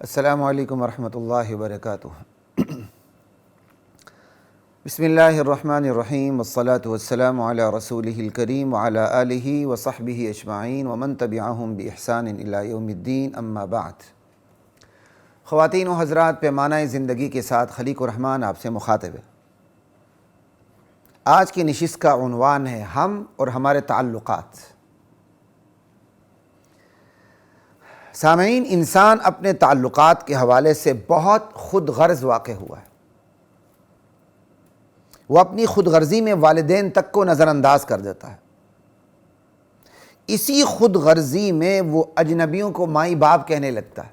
السلام علیکم ورحمۃ اللہ وبرکاتہ۔ بسم اللہ الرحمن الرحیم، والصلاة والسلام علی رسولہ الکریم وعلی آلہ وصحبہ اجمعین ومن تبعہم بإحسان الی یوم الدین، اما بعد۔ خواتین و حضرات، پیمانہ زندگی کے ساتھ خلیق الرحمن آپ سے مخاطب ہے۔ آج کی نشست کا عنوان ہے ہم اور ہمارے تعلقات۔ سامعین، انسان اپنے تعلقات کے حوالے سے بہت خود غرض واقع ہوا ہے۔ وہ اپنی خود غرضی میں والدین تک کو نظر انداز کر دیتا ہے۔ اسی خود غرضی میں وہ اجنبیوں کو مائی باپ کہنے لگتا ہے۔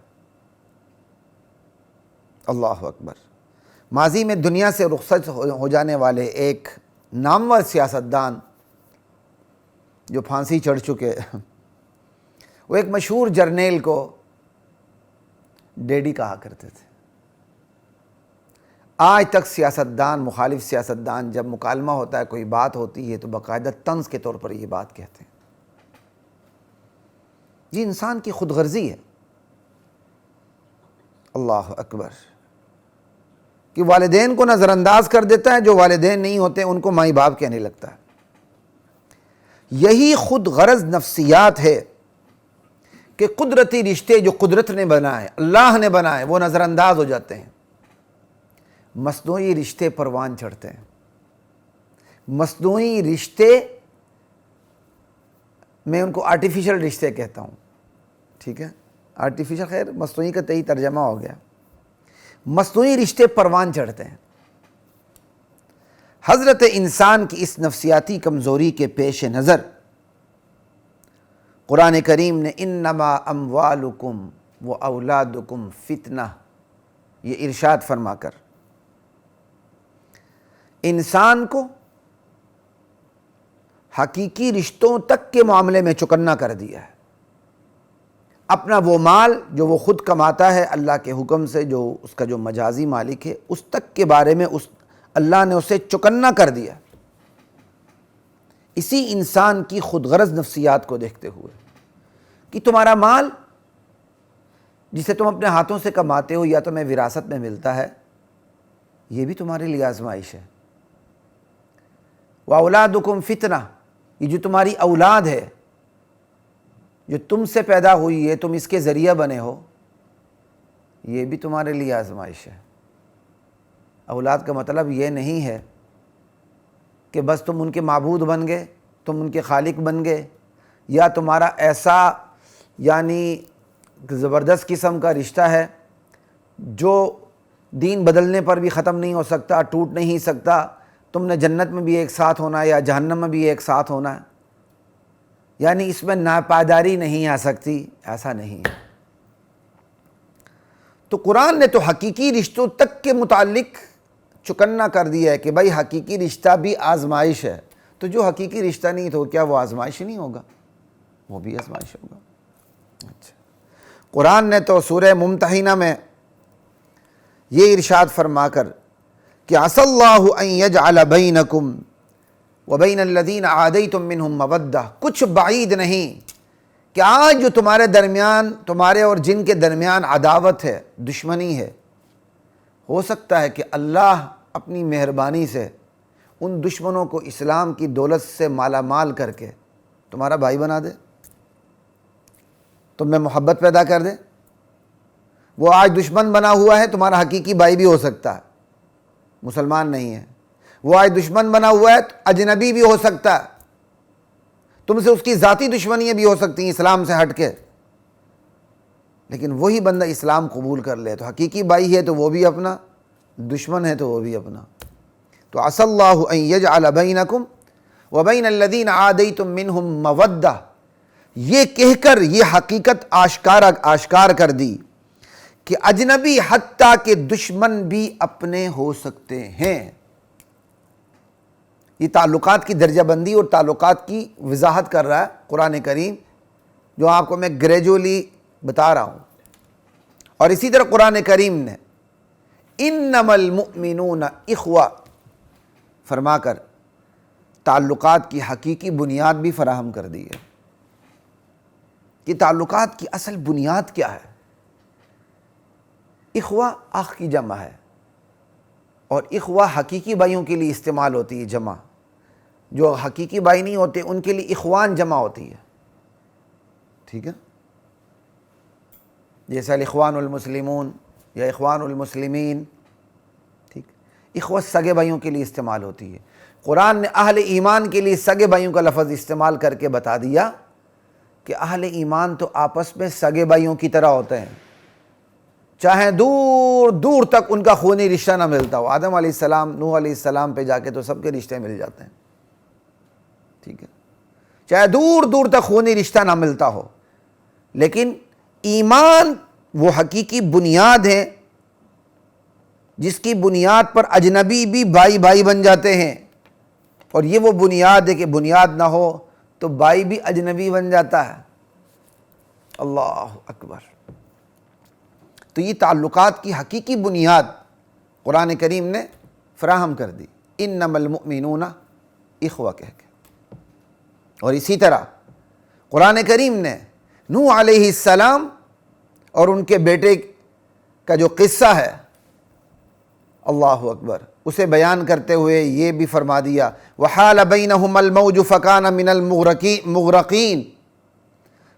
اللہ اکبر۔ ماضی میں دنیا سے رخصت ہو جانے والے ایک نامور سیاستدان جو پھانسی چڑھ چکے، وہ ایک مشہور جرنیل کو ڈیڈی کہا کرتے تھے۔ آج تک سیاستدان، مخالف سیاستدان، جب مکالمہ ہوتا ہے، کوئی بات ہوتی ہے تو باقاعدہ طنز کے طور پر یہ بات کہتے ہیں۔ یہ انسان کی خود غرضی ہے۔ اللہ اکبر۔ کہ والدین کو نظر انداز کر دیتا ہے، جو والدین نہیں ہوتے ان کو مائی باپ کہنے لگتا ہے۔ یہی خود غرض نفسیات ہے کہ قدرتی رشتے جو قدرت نے بنائے، اللہ نے بنائے، وہ نظر انداز ہو جاتے ہیں۔ مصنوعی رشتے پروان چڑھتے ہیں۔ مصنوعی رشتے، میں ان کو آرٹیفیشل رشتے کہتا ہوں، ٹھیک ہے؟ آرٹیفیشل، خیر مصنوعی کا صحیح ترجمہ ہو گیا۔ مصنوعی رشتے پروان چڑھتے ہیں۔ حضرت انسان کی اس نفسیاتی کمزوری کے پیش نظر قرآن کریم نے انما اموالکم و اولادکم فتنہ، یہ ارشاد فرما کر انسان کو حقیقی رشتوں تک کے معاملے میں چکنا کر دیا ہے۔ اپنا وہ مال جو وہ خود کماتا ہے اللہ کے حکم سے، جو اس کا جو مجازی مالک ہے، اس تک کے بارے میں اللہ نے اسے چکنا کر دیا۔ اسی انسان کی خود غرض نفسیات کو دیکھتے ہوئے کہ تمہارا مال جسے تم اپنے ہاتھوں سے کماتے ہو یا تمہیں وراثت میں ملتا ہے، یہ بھی تمہارے لیے آزمائش ہے۔ وَأَوْلَادُكُمْ فِتْنَةٌ، یہ جو تمہاری اولاد ہے، جو تم سے پیدا ہوئی ہے، تم اس کے ذریعہ بنے ہو، یہ بھی تمہارے لیے آزمائش ہے۔ اولاد کا مطلب یہ نہیں ہے کہ بس تم ان کے معبود بن گئے، تم ان کے خالق بن گئے، یا تمہارا ایسا یعنی زبردست قسم کا رشتہ ہے جو دین بدلنے پر بھی ختم نہیں ہو سکتا، ٹوٹ نہیں سکتا، تم نے جنت میں بھی ایک ساتھ ہونا ہے یا جہنم میں بھی ایک ساتھ ہونا ہے، یعنی اس میں ناپائیداری نہیں آ سکتی، ایسا نہیں ہے۔ تو قرآن نے تو حقیقی رشتوں تک کے متعلق چکنا کر دیا ہے کہ بھائی حقیقی رشتہ بھی آزمائش ہے۔ تو جو حقیقی رشتہ نہیں تو کیا وہ آزمائش نہیں ہوگا؟ وہ بھی آزمائش ہوگا۔ اچھا، قرآن نے تو سورہ ممتحنہ میں یہ ارشاد فرما کر کہ عَسَى اللَّهُ أَن يَجْعَلَ بَيْنَكُمْ وَبَيْنَ الَّذِينَ عَادَيْتُم مِّنْهُم مَّوَدَّةً، کچھ بعید نہیں کہ آج جو تمہارے درمیان، تمہارے اور جن کے درمیان عداوت ہے، دشمنی ہے، ہو سکتا ہے کہ اللہ اپنی مہربانی سے ان دشمنوں کو اسلام کی دولت سے مالا مال کر کے تمہارا بھائی بنا دے، تم میں محبت پیدا کر دے۔ وہ آج دشمن بنا ہوا ہے، تمہارا حقیقی بھائی بھی ہو سکتا ہے، مسلمان نہیں ہے۔ وہ آج دشمن بنا ہوا ہے، اجنبی بھی ہو سکتا ہے، تم سے اس کی ذاتی دشمنیاں بھی ہو سکتی ہیں اسلام سے ہٹ کے، لیکن وہی بندہ اسلام قبول کر لے تو حقیقی بھائی ہے تو وہ بھی اپنا، دشمن ہے تو وہ بھی اپنا۔ تو عَسَى اللَّهُ أَن يَجْعَلَ بَيْنَكُمْ وَبَيْنَ الَّذِينَ عَادَيْتُم مِّنْهُم مَّوَدَّةً، یہ کہہ کر یہ حقیقت آشکار کر دی کہ اجنبی حتیٰ کہ دشمن بھی اپنے ہو سکتے ہیں۔ یہ تعلقات کی درجہ بندی اور تعلقات کی وضاحت کر رہا ہے قرآن کریم، جو آپ کو میں گریجولی بتا رہا ہوں۔ اور اسی طرح قرآن کریم نے انما المؤمنون اخوہ فرما کر تعلقات کی حقیقی بنیاد بھی فراہم کر دی ہے کہ تعلقات کی اصل بنیاد کیا ہے۔ اخوہ اخ کی جمع ہے، اور اخوہ حقیقی بھائیوں کے لیے استعمال ہوتی ہے جمع، جو حقیقی بھائی نہیں ہوتے ان کے لیے اخوان جمع ہوتی ہے، ٹھیک ہے، جیسے الاخوان المسلمون یا اخوان المسلمین، ٹھیک، اخوہ سگے بھائیوں کے لیے استعمال ہوتی ہے۔ قرآن نے اہل ایمان کے لیے سگے بھائیوں کا لفظ استعمال کر کے بتا دیا کہ اہل ایمان تو آپس میں سگے بھائیوں کی طرح ہوتے ہیں، چاہے دور دور تک ان کا خونی رشتہ نہ ملتا ہو۔ آدم علیہ السلام، نوح علیہ السلام پہ جا کے تو سب کے رشتے مل جاتے ہیں، ٹھیک ہے، چاہے دور دور تک خونی رشتہ نہ ملتا ہو، لیکن ایمان وہ حقیقی بنیاد ہے جس کی بنیاد پر اجنبی بھی بھائی بھائی بن جاتے ہیں، اور یہ وہ بنیاد ہے کہ بنیاد نہ ہو تو بھائی بھی اجنبی بن جاتا ہے۔ اللہ اکبر۔ تو یہ تعلقات کی حقیقی بنیاد قرآن کریم نے فراہم کر دی، انما المؤمنون اخوہ کہہ کے۔ اور اسی طرح قرآن کریم نے نوح علیہ السلام اور ان کے بیٹے کا جو قصہ ہے، اللہ اکبر، اسے بیان کرتے ہوئے یہ بھی فرما دیا وحال بینہم الموج فکان من المغرقین۔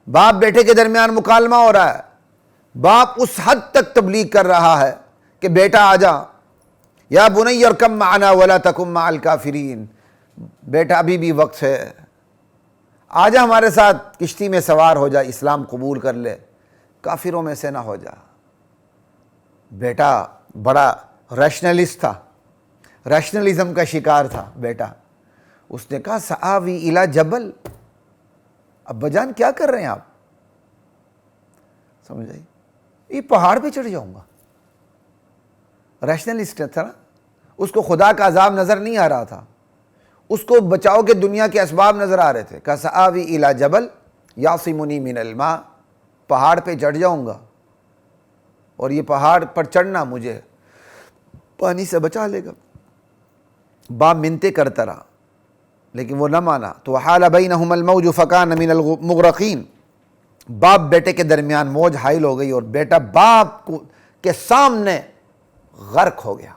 باپ بیٹے کے درمیان مکالمہ ہو رہا ہے، باپ اس حد تک تبلیغ کر رہا ہے کہ بیٹا آجا، یا بنی ارکب معنا ولا تکن مع الکافرین، بیٹا ابھی بھی وقت ہے، آجا ہمارے ساتھ کشتی میں سوار ہو جا، اسلام قبول کر لے، کافروں میں سے نہ ہو جا۔ بیٹا بڑا ریشنلسٹ تھا، ریشنلزم کا شکار تھا بیٹا، اس نے کہا سآوی الی جبل، ابا جان کیا کر رہے ہیں آپ؟ سمجھ آئی؟ یہ پہاڑ پہ چڑھ جاؤں گا۔ ریشنلسٹ تھا نا، اس کو خدا کا عذاب نظر نہیں آ رہا تھا، اس کو بچاؤ کے دنیا کے اسباب نظر آ رہے تھے۔ کہا سآوی الی جبل یعصمنی من الماء، پہاڑ پہ چڑھ جاؤں گا اور یہ پہاڑ پر چڑھنا مجھے پانی سے بچا لے گا۔ باپ منتیں کرتا رہا لیکن وہ نہ مانا، تو وحال بینہم الموج فکان من المغرقین، باپ بیٹے کے درمیان موج حائل ہو گئی اور بیٹا باپ کے سامنے غرق ہو گیا۔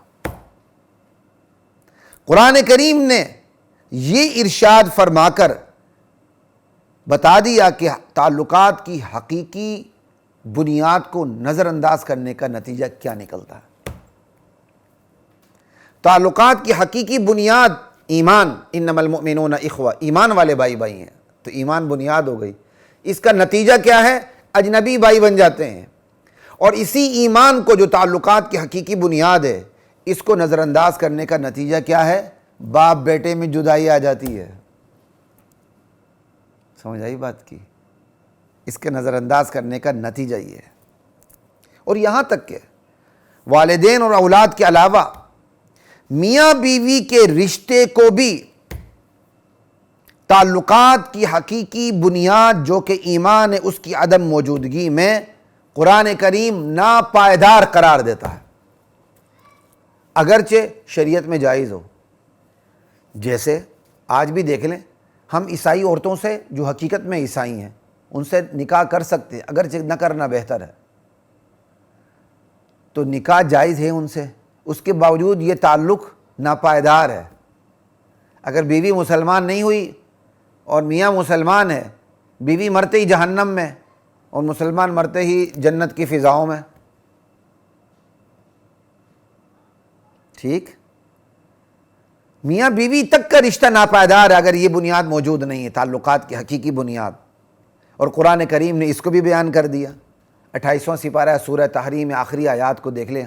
قرآن کریم نے یہ ارشاد فرما کر بتا دیا کہ تعلقات کی حقیقی بنیاد کو نظر انداز کرنے کا نتیجہ کیا نکلتا ہے۔ تعلقات کی حقیقی بنیاد ایمان، انما المؤمنون اخوہ، ایمان والے بھائی بھائی ہیں، تو ایمان بنیاد ہو گئی۔ اس کا نتیجہ کیا ہے؟ اجنبی بھائی بن جاتے ہیں، اور اسی ایمان کو جو تعلقات کی حقیقی بنیاد ہے، اس کو نظر انداز کرنے کا نتیجہ کیا ہے؟ باپ بیٹے میں جدائی آ جاتی ہے۔ سمجھ آئی بات کی؟ اس کے نظر انداز کرنے کا نتیجہ یہ ہے۔ اور یہاں تک کہ والدین اور اولاد کے علاوہ میاں بیوی کے رشتے کو بھی تعلقات کی حقیقی بنیاد جو کہ ایمان ہے، اس کی عدم موجودگی میں قرآن کریم ناپائیدار قرار دیتا ہے، اگرچہ شریعت میں جائز ہو۔ جیسے آج بھی دیکھ لیں، ہم عیسائی عورتوں سے جو حقیقت میں عیسائی ہیں ان سے نکاح کر سکتے ہیں، اگرچہ نہ کرنا بہتر ہے، تو نکاح جائز ہے ان سے، اس کے باوجود یہ تعلق ناپائیدار ہے۔ اگر بیوی مسلمان نہیں ہوئی اور میاں مسلمان ہے، بیوی مرتے ہی جہنم میں اور مسلمان مرتے ہی جنت کی فضاؤں میں، ٹھیک؟ میاں بیوی تک کا رشتہ ناپائیدار ہے اگر یہ بنیاد موجود نہیں ہے، تعلقات کی حقیقی بنیاد۔ اور قرآن کریم نے اس کو بھی بیان کر دیا۔ 28واں سپارہ سورہ تحریم میں آخری آیات کو دیکھ لیں۔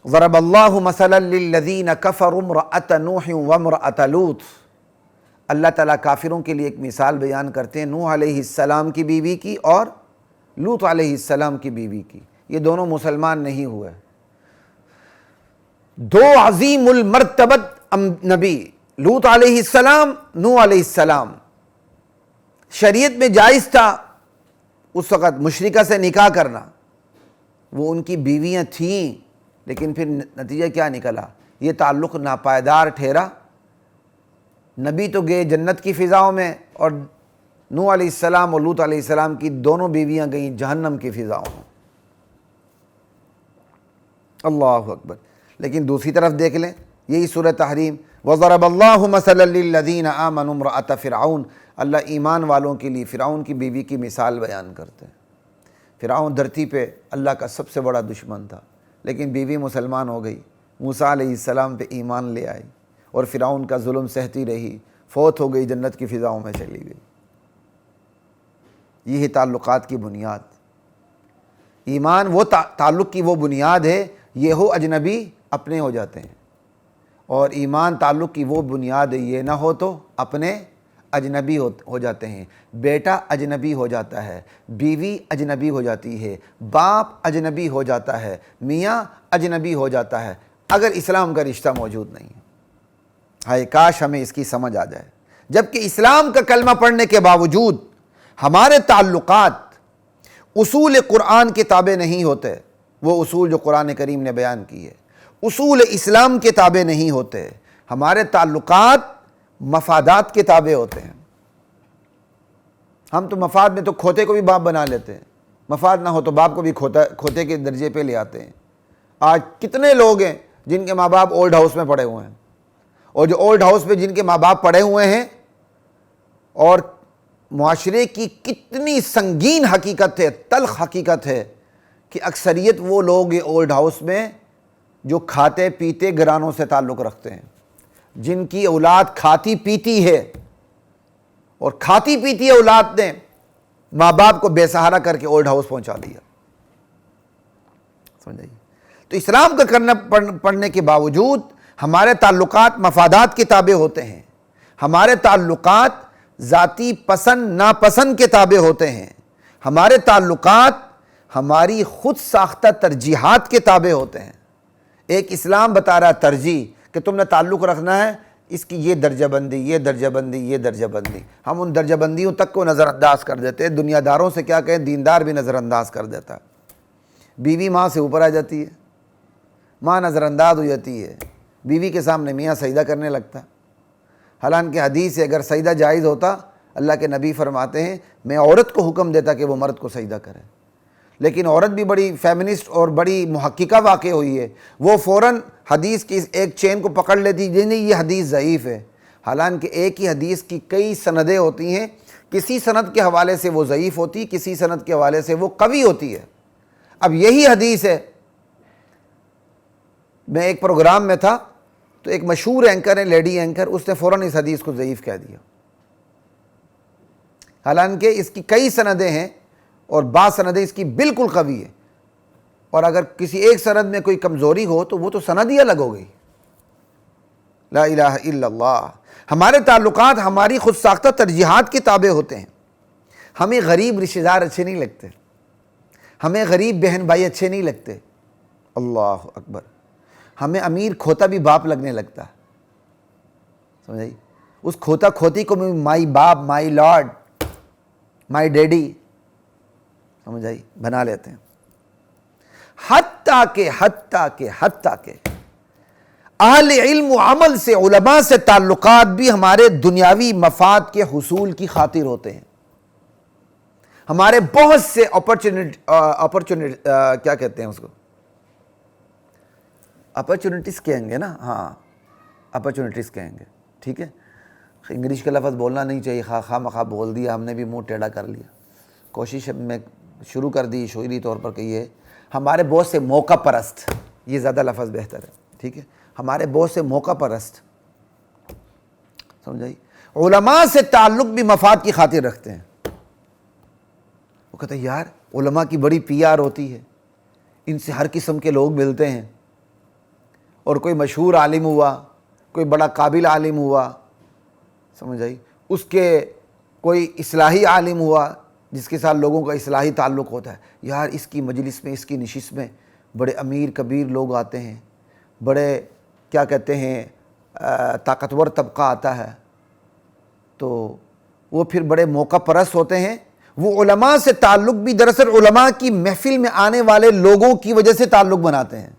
ضرب اللہ مثلا للذین کفروا امرأۃ نوح وامرأۃ لوط، اللہ تعالیٰ کافروں کے لیے ایک مثال بیان کرتے ہیں نوح علیہ السلام کی بیوی کی اور لوط علیہ السلام کی بیوی کی۔ یہ دونوں مسلمان نہیں ہوئے، دو عظیم المرتبت نبی، لوط علیہ السلام، نوح علیہ السلام۔ شریعت میں جائز تھا اس وقت مشرکہ سے نکاح کرنا، وہ ان کی بیویاں تھیں، لیکن پھر نتیجہ کیا نکلا؟ یہ تعلق ناپائیدار ٹھہرا۔ نبی تو گئے جنت کی فضاؤں میں، اور نوح علیہ السلام اور لوط علیہ السلام کی دونوں بیویاں گئیں جہنم کی فضاؤں میں۔ اللہ اکبر. لیکن دوسری طرف دیکھ لیں یہی سورہ تحریم وَضَرَبَ اللَّهُ مَثَلًا لِّلَّذِينَ آمَنُوا امْرَأَتَ فِرْعَوْنَ. اللہ ایمان والوں کے لیے فرعون کی بیوی کی مثال بیان کرتے ہیں. فرعون دھرتی پہ اللہ کا سب سے بڑا دشمن تھا، لیکن بیوی مسلمان ہو گئی، موسیٰ علیہ السلام پہ ایمان لے آئی اور فرعون کا ظلم سہتی رہی، فوت ہو گئی، جنت کی فضاؤں میں چلی گئی. یہ ہے تعلقات کی بنیاد. ایمان وہ تعلق کی وہ بنیاد ہے، یہ ہو اجنبی اپنے ہو جاتے ہیں، اور ایمان تعلق کی وہ بنیاد ہے، یہ نہ ہو تو اپنے اجنبی ہو جاتے ہیں. بیٹا اجنبی ہو جاتا ہے، بیوی اجنبی ہو جاتی ہے، باپ اجنبی ہو جاتا ہے، میاں اجنبی ہو جاتا ہے اگر اسلام کا رشتہ موجود نہیں ہے. ہائے کاش ہمیں اس کی سمجھ آ جائے. جبکہ اسلام کا کلمہ پڑھنے کے باوجود ہمارے تعلقات اصول قرآن کے تابع نہیں ہوتے، وہ اصول جو قرآن کریم نے بیان کی ہے، اصول اسلام کے تابع نہیں ہوتے. ہمارے تعلقات مفادات کے تابع ہوتے ہیں. ہم تو مفاد میں تو کھوتے کو بھی باپ بنا لیتے ہیں، مفاد نہ ہو تو باپ کو بھی کھوتے کے درجے پہ لے آتے ہیں. آج کتنے لوگ ہیں جن کے ماں باپ اولڈ ہاؤس میں پڑے ہوئے ہیں، اور جو اولڈ ہاؤس میں جن کے ماں باپ پڑے ہوئے ہیں، اور معاشرے کی کتنی سنگین حقیقت ہے، تلخ حقیقت ہے کہ اکثریت وہ لوگ ہیں اولڈ ہاؤس میں جو کھاتے پیتے گھرانوں سے تعلق رکھتے ہیں، جن کی اولاد کھاتی پیتی ہے، اور کھاتی پیتی اولاد نے ماں باپ کو بے سہارا کر کے اولڈ ہاؤس پہنچا دیا. سمجھائیے. تو اسلام کا کرنا پڑھنے کے باوجود ہمارے تعلقات مفادات کے تابع ہوتے ہیں، ہمارے تعلقات ذاتی پسند ناپسند کے تابع ہوتے ہیں، ہمارے تعلقات ہماری خود ساختہ ترجیحات کے تابع ہوتے ہیں. ایک اسلام بتا رہا ہے ترجیح کہ تم نے تعلق رکھنا ہے، اس کی یہ درجہ بندی، یہ درجہ بندی، یہ درجہ بندی. ہم ان درجہ بندیوں تک کو نظر انداز کر دیتے ہیں. دنیا داروں سے کیا کہیں، دیندار بھی نظر انداز کر دیتا ہے. بیوی ماں سے اوپر آ جاتی ہے، ماں نظر انداز ہو جاتی ہے، بیوی کے سامنے میاں سجدہ کرنے لگتا ہے. حالانکہ حدیث ہے اگر سجدہ جائز ہوتا اللہ کے نبی فرماتے ہیں میں عورت کو حکم دیتا کہ وہ مرد کو سجدہ کرے. لیکن عورت بھی بڑی فیمنسٹ اور بڑی محققہ واقع ہوئی ہے، وہ فوراً حدیث کی ایک چین کو پکڑ لیتی نہیں یہ حدیث ضعیف ہے. حالانکہ ایک ہی حدیث کی کئی سندیں ہوتی ہیں، کسی سند کے حوالے سے وہ ضعیف ہوتی، کسی سند کے حوالے سے وہ قوی ہوتی ہے. اب یہی حدیث ہے. میں ایک پروگرام میں تھا تو ایک مشہور اینکر ہے، لیڈی اینکر، اس نے فوراً اس حدیث کو ضعیف کہہ دیا، حالانکہ اس کی کئی سندیں ہیں اور بعض سندیں اس کی بالکل قوی ہے. اور اگر کسی ایک سند میں کوئی کمزوری ہو تو وہ تو سند ہی الگ ہو گئی. لا الہ الا اللہ. ہمارے تعلقات ہماری خود ساختہ ترجیحات کے تابع ہوتے ہیں. ہمیں غریب رشتہ دار اچھے نہیں لگتے، ہمیں غریب بہن بھائی اچھے نہیں لگتے. اللہ اکبر. ہمیں امیر کھوتا بھی باپ لگنے لگتا ہے. سمجھائی. اس کھوتا کھوتی کو بھی مائی باپ، مائی لارڈ، مائی ڈیڈی سمجھائی بنا لیتے ہیں. حتیٰ کہ اہل علم و عمل سے، علماء سے تعلقات بھی ہمارے دنیاوی مفاد کے حصول کی خاطر ہوتے ہیں. ہمارے بہت سے اپرچونٹی کیا کہتے ہیں اس کو، اپرچونٹیز کہیں گے نا، ہاں اپرچونٹیز کہیں گے. ٹھیک ہے، انگلش کا لفظ بولنا نہیں چاہیے، خواہ مخواہ بول دیا ہم نے بھی، منہ ٹیڑھا کر لیا. کوشش میں شروع کر دی شعوری طور پر کہ یہ ہمارے بہت سے موقع پرست، یہ زیادہ لفظ بہتر ہے. ٹھیک ہے، ہمارے بہت سے موقع پرست سمجھائی علماء سے تعلق بھی مفاد کی خاطر رکھتے ہیں. وہ کہتے ہیں یار علماء کی بڑی پی آر ہوتی ہے، ان سے ہر قسم کے لوگ ملتے ہیں، اور کوئی مشہور عالم ہوا، کوئی بڑا قابل عالم ہوا، سمجھ آئی، اس کے کوئی اصلاحی عالم ہوا جس کے ساتھ لوگوں کا اصلاحی تعلق ہوتا ہے، یار اس کی مجلس میں، اس کی نشست میں بڑے امیر کبیر لوگ آتے ہیں، بڑے کیا کہتے ہیں طاقتور طبقہ آتا ہے، تو وہ پھر بڑے موقع پرست ہوتے ہیں. وہ علماء سے تعلق بھی دراصل علماء کی محفل میں آنے والے لوگوں کی وجہ سے تعلق بناتے ہیں.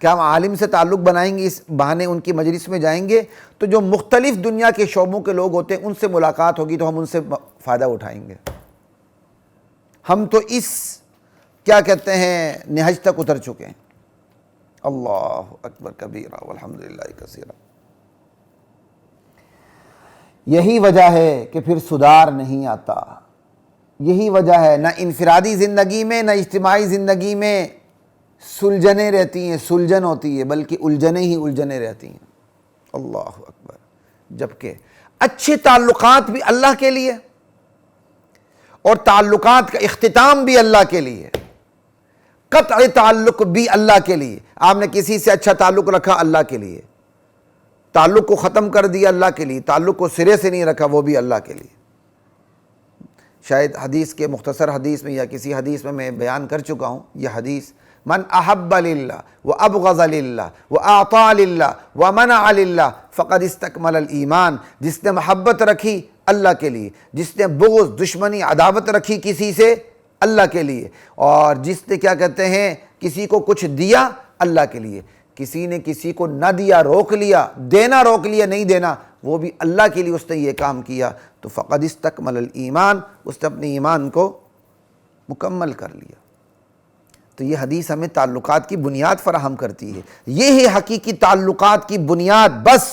کہ ہم عالم سے تعلق بنائیں گے، اس بہانے ان کی مجلس میں جائیں گے تو جو مختلف دنیا کے شعبوں کے لوگ ہوتے ہیں ان سے ملاقات ہوگی تو ہم ان سے فائدہ اٹھائیں گے. ہم تو اس کیا کہتے ہیں نہج تک اتر چکے ہیں. اللہ اکبر کبیرہ والحمدللہ کثیرہ۔ یہی وجہ ہے کہ پھر سدھار نہیں آتا، یہی وجہ ہے نہ انفرادی زندگی میں نہ اجتماعی زندگی میں سلجھنیں رہتی ہیں، سلجھن ہوتی ہے، بلکہ الجھنیں ہی الجھنیں رہتی ہیں۔ اللہ اکبر۔ جبکہ اچھے تعلقات بھی اللہ کے لیے اور تعلقات کا اختتام بھی اللہ کے لیے، قطع تعلق بھی اللہ کے لیے۔ آپ نے کسی سے اچھا تعلق رکھا اللہ کے لیے، تعلق کو ختم کر دیا اللہ کے لیے، تعلق کو سرے سے نہیں رکھا وہ بھی اللہ کے لیے۔ شاید حدیث کے مختصر حدیث میں یا کسی حدیث میں بیان کر چکا ہوں یہ حدیث، من احب للہ وابغض للہ واعطى للہ ومنع للہ فقد استکمل الایمان۔ جس نے محبت رکھی اللہ کے لیے، جس نے بغض، دشمنی، عداوت رکھی کسی سے اللہ کے لیے، اور جس نے کیا کہتے ہیں کسی کو کچھ دیا اللہ کے لیے، کسی نے کسی کو نہ دیا، روک لیا، دینا روک لیا، نہیں دینا، وہ بھی اللہ کے لیے اس نے یہ کام کیا، تو فقد استکمل الایمان، اس نے اپنے ایمان کو مکمل کر لیا۔ تو یہ حدیث ہمیں تعلقات کی بنیاد فراہم کرتی ہے۔ یہ ہے حقیقی تعلقات کی بنیاد، بس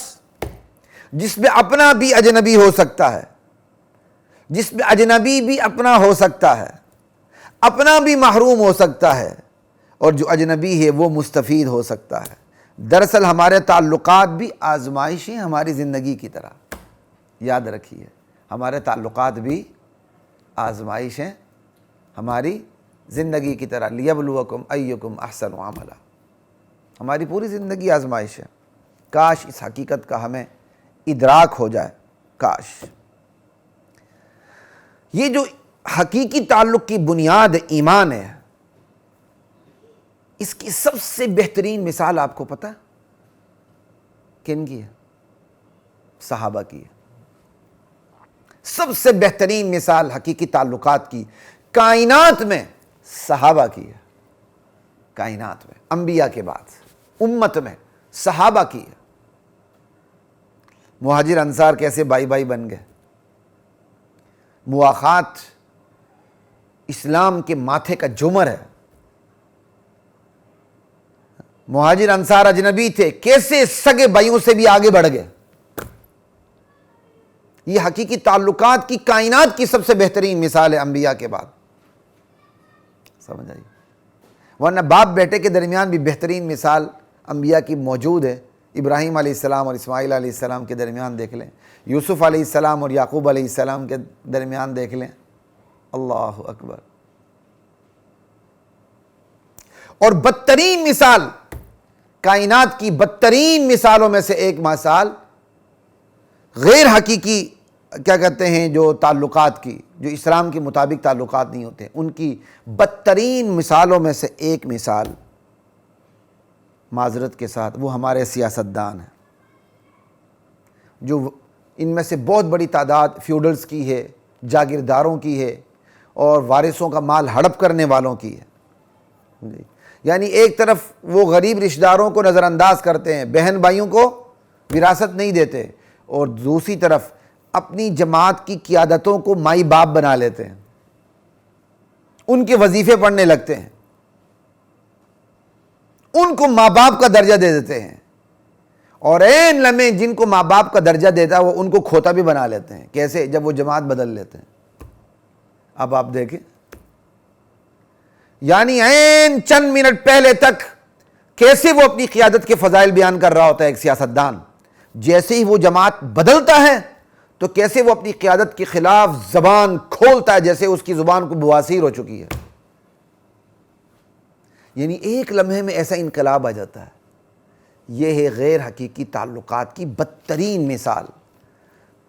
جس میں اپنا بھی اجنبی ہو سکتا ہے، جس میں اجنبی بھی اپنا ہو سکتا ہے، اپنا بھی محروم ہو سکتا ہے، اور جو اجنبی ہے وہ مستفید ہو سکتا ہے۔ دراصل ہمارے تعلقات بھی آزمائش ہیں ہماری زندگی کی طرح، یاد رکھیے ہمارے تعلقات بھی آزمائش ہیں ہماری زندگی کی طرح، لیبلوکم ایکم احسن عملا۔ ہماری پوری زندگی آزمائش ہے۔ کاش اس حقیقت کا ہمیں ادراک ہو جائے، کاش۔ یہ جو حقیقی تعلق کی بنیاد ایمان ہے، اس کی سب سے بہترین مثال آپ کو پتہ ہے کن کی ہے؟ صحابہ کی ہے۔ سب سے بہترین مثال حقیقی تعلقات کی کائنات میں صحابہ کی ہے، کائنات میں، انبیاء کے بعد امت میں صحابہ کی ہے۔ مہاجر انصار کیسے بھائی بھائی بن گئے، مواخات اسلام کے ماتھے کا جمر ہے۔ مہاجر انصار اجنبی تھے، کیسے سگے بھائیوں سے بھی آگے بڑھ گئے۔ یہ حقیقی تعلقات کی کائنات کی سب سے بہترین مثال ہے انبیاء کے بعد، سمجھ آئی؟ ورنہ باپ بیٹے کے درمیان بھی بہترین مثال انبیاء کی موجود ہے۔ ابراہیم علیہ السلام اور اسماعیل علیہ السلام کے درمیان دیکھ لیں، یوسف علیہ السلام اور یعقوب علیہ السلام کے درمیان دیکھ لیں۔ اللہ اکبر۔ اور بدترین مثال، کائنات کی بدترین مثالوں میں سے ایک مثال غیر حقیقی کیا کہتے ہیں جو تعلقات کی، جو اسلام کے مطابق تعلقات نہیں ہوتے، ان کی بدترین مثالوں میں سے ایک مثال، معذرت کے ساتھ، وہ ہمارے سیاستدان ہیں، جو ان میں سے بہت بڑی تعداد فیوڈلز کی ہے، جاگیرداروں کی ہے، اور وارثوں کا مال ہڑپ کرنے والوں کی ہے۔ یعنی ایک طرف وہ غریب رشتہ داروں کو نظر انداز کرتے ہیں، بہن بھائیوں کو وراثت نہیں دیتے، اور دوسری طرف اپنی جماعت کی قیادتوں کو مائی باپ بنا لیتے ہیں، ان کے وظیفے پڑھنے لگتے ہیں، ان کو ماں باپ کا درجہ دے دیتے ہیں، اور عین لمحے جن کو ماں باپ کا درجہ دیتا ہے وہ ان کو کھوتا بھی بنا لیتے ہیں۔ کیسے؟ جب وہ جماعت بدل لیتے ہیں۔ اب آپ دیکھیں، یعنی عین چند منٹ پہلے تک کیسے وہ اپنی قیادت کے فضائل بیان کر رہا ہوتا ہے ایک سیاستدان، جیسے ہی وہ جماعت بدلتا ہے تو کیسے وہ اپنی قیادت کے خلاف زبان کھولتا ہے، جیسے اس کی زبان کو بواسیر ہو چکی ہے۔ یعنی ایک لمحے میں ایسا انقلاب آ جاتا ہے۔ یہ ہے غیر حقیقی تعلقات کی بدترین مثال۔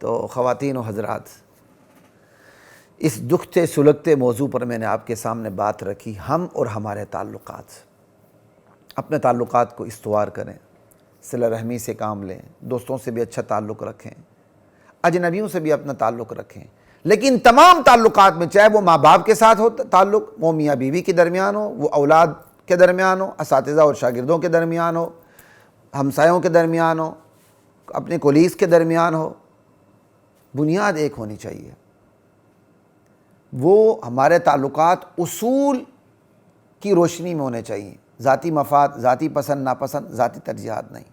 تو خواتین و حضرات، اس دکھتے سلگتے موضوع پر میں نے آپ کے سامنے بات رکھی، ہم اور ہمارے تعلقات۔ اپنے تعلقات کو استوار کریں، صلہ رحمی سے کام لیں، دوستوں سے بھی اچھا تعلق رکھیں، اجنبیوں سے بھی اپنا تعلق رکھیں، لیکن تمام تعلقات میں، چاہے وہ ماں باپ کے ساتھ ہو تعلق، وہ میاں بیوی کے درمیان ہو، وہ اولاد کے درمیان ہو، اساتذہ اور شاگردوں کے درمیان ہو، ہمسایوں کے درمیان ہو، اپنے کولیگز کے درمیان ہو، بنیاد ایک ہونی چاہیے۔ وہ ہمارے تعلقات اصول کی روشنی میں ہونے چاہیے، ذاتی مفاد، ذاتی پسند ناپسند، ذاتی ترجیحات نہیں،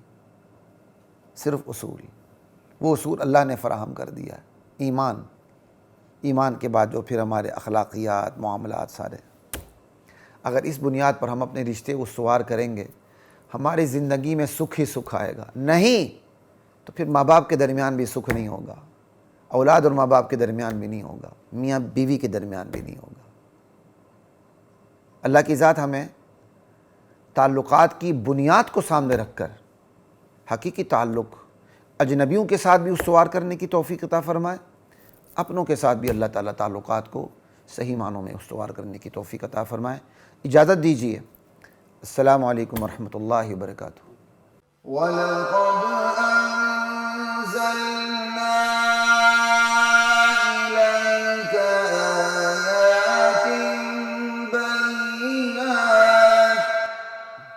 صرف اصول، وہ اصول اللہ نے فراہم کر دیا ہے۔ ایمان کے بعد جو پھر ہمارے اخلاقیات، معاملات سارے، اگر اس بنیاد پر ہم اپنے رشتے کو استوار کریں گے، ہماری زندگی میں سکھ ہی سکھ آئے گا، نہیں تو پھر ماں باپ کے درمیان بھی سکھ نہیں ہوگا، اولاد اور ماں باپ کے درمیان بھی نہیں ہوگا، میاں بیوی کے درمیان بھی نہیں ہوگا۔ اللہ کی ذات ہمیں تعلقات کی بنیاد کو سامنے رکھ کر حقیقی تعلق اجنبیوں کے ساتھ بھی استوار کرنے کی توفیق عطا فرمائے، اپنوں کے ساتھ بھی اللہ تعالیٰ تعلقات کو صحیح معنوں میں استوار کرنے کی توفیق عطا فرمائے۔ اجازت دیجیے، السلام علیکم ورحمۃ اللہ وبرکاتہ۔ وَلَقَدْ أَنزَلْنَا